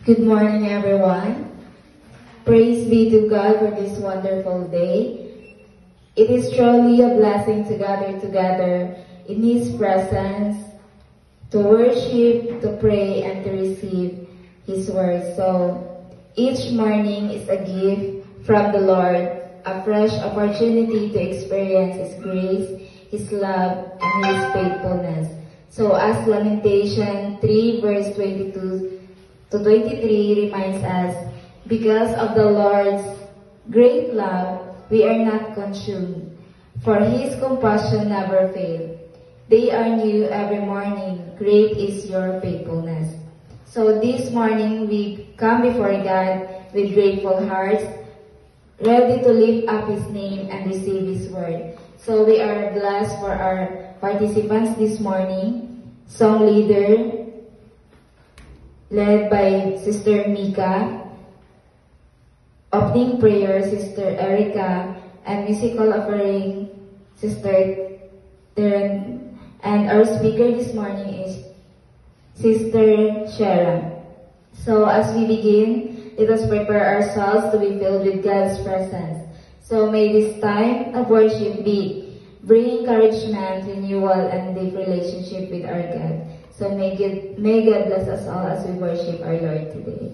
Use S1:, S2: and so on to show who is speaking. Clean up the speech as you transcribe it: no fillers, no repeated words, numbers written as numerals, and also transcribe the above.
S1: Good morning, everyone. Praise be to God for this wonderful day. It is truly a blessing to gather together in His presence, to worship, to pray, and to receive His word. So, each morning is a gift from the Lord, a fresh opportunity to experience His grace, His love, and His faithfulness. So, as Lamentation 3 verse 22 to 23 reminds us, because of the Lord's great love, we are not consumed, for His compassion never fail. They are new every morning. Great is your faithfulness. So this morning we come before God with grateful hearts, ready to lift up His name and receive His word. So we are blessed for our participants this morning. Song leader, led by Sister Mika. Opening prayer, Sister Erica. And musical offering, Sister Teren. And our speaker this morning is Sister Sharon. So as we begin, let us prepare ourselves to be filled with God's presence. So may this time of worship bring encouragement, renewal, and deep relationship with our God. So may God bless us all as we worship our Lord today.